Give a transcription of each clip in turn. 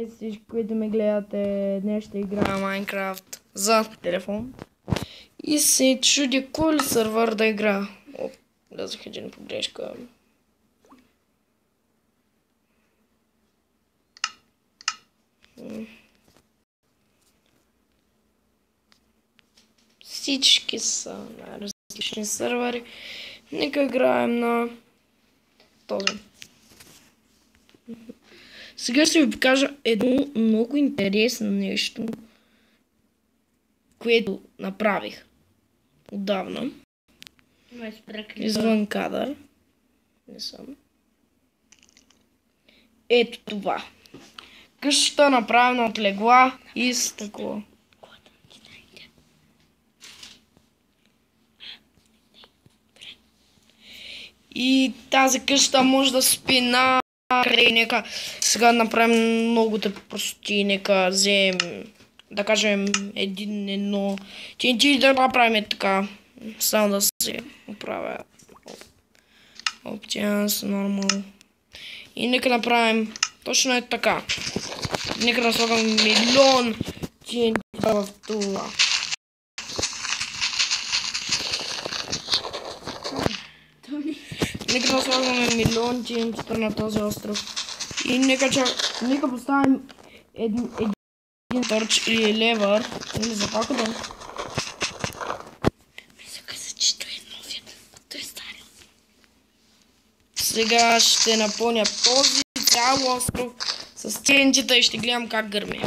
Всички, които ме гледате, днес ще играя Майнкрафт за телефон. И се чудя кой ли сървър да игра. О, влязах един погрешка. Всички са на различни сървъри. Нека играем на този. Сега ще ви покажа едно много интересно нещо, което направих отдавна. Извън кадър. Не съм. Ето това. Къщата направена от легла и с такова. И тази къща може да спи на край. Нека сега направим многото простоти. Нека вземем, да кажем, едно TNT да направим така. Само да се оправя. Options, normal. И нека направим точно е така. Нека да слагам милион TNT в това. Нека да слагаме милион TNT на този остров. И нека поставим един търч или левър. Или запака да. Сега ще напълня този цял остров с TNT-та и ще гледам как гърми.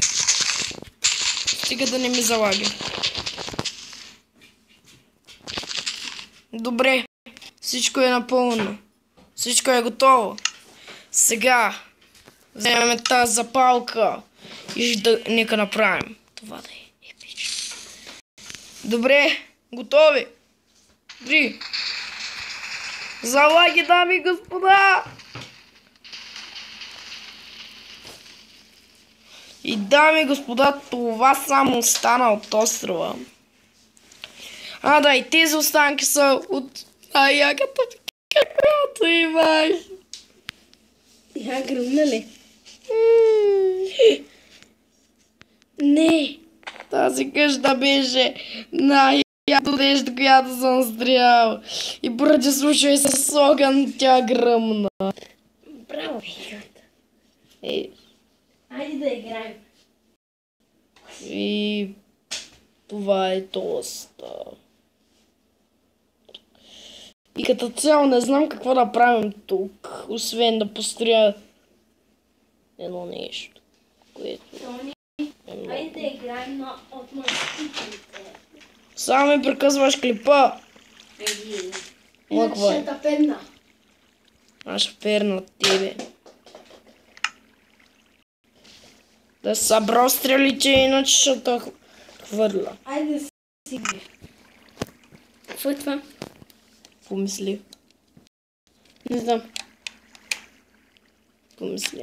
Стига да не ми залаги. Добре. Всичко е напълно. Всичко е готово. Сега вземем тази запалка и нека направим. Това да е епично. Добре. Готови. 3. Залаги, дами и господа! И дами и господа, това само остана от острова. Да, и тези останки са от яката каквато имаш. Я гръмна ли? Не. Тази къща беше най-ято нещо, която съм стрелял. И поради случай с огън тя гръмна. Браво, Игорта. Айде да играем. И това е доста. И като цяло не знам какво да правим тук, освен да построя едно нещо, което Айде да играем на отмъстителите. Само ми прекъсваш клипа. Иначе ще те перна. Аз ще перна от тебе. Да събра стрелите, иначе ще те хвърля. Айде си игри. Какво е това? Помисли. Не знам. Помисли.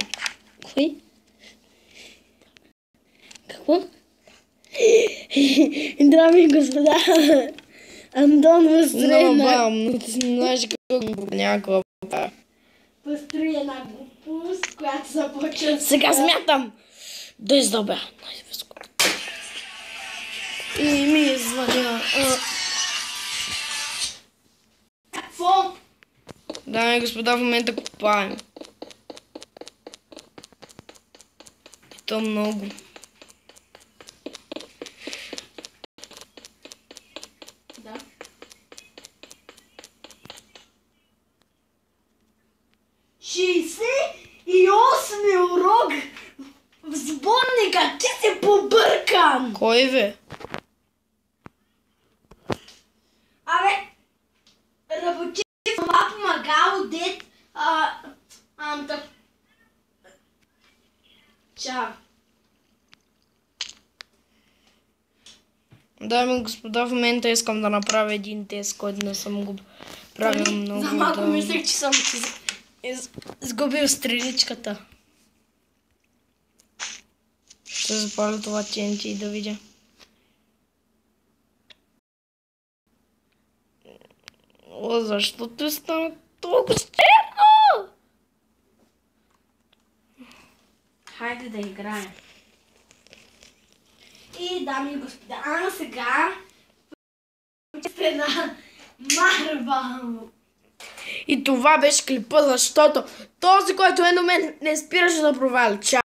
Кой? Какво? Дами и господа, Антон построи но ти знаеш какво някаква. построи една глупост, която започва. Сега смятам да издобя. И ми звъня. Какво? Дами и господа, в момента копаем. И то много. Да. И 8 урок в сборника. Ти си побъркан. Кой бе? Абе, работи в това помагало, дед, Чао. Дами и господа, в момента искам да направя един тест, който не съм го правил много. За малко мислех, че съм изгубил стреличката. Ще запаля това TNT и да видя. Защо ти стана толкова черно? Хайде да играем. И, дами и господа, ама сега сте на Марвел. И това беше клипа, защото този, който е до мен, не спираше да проваля. Чао!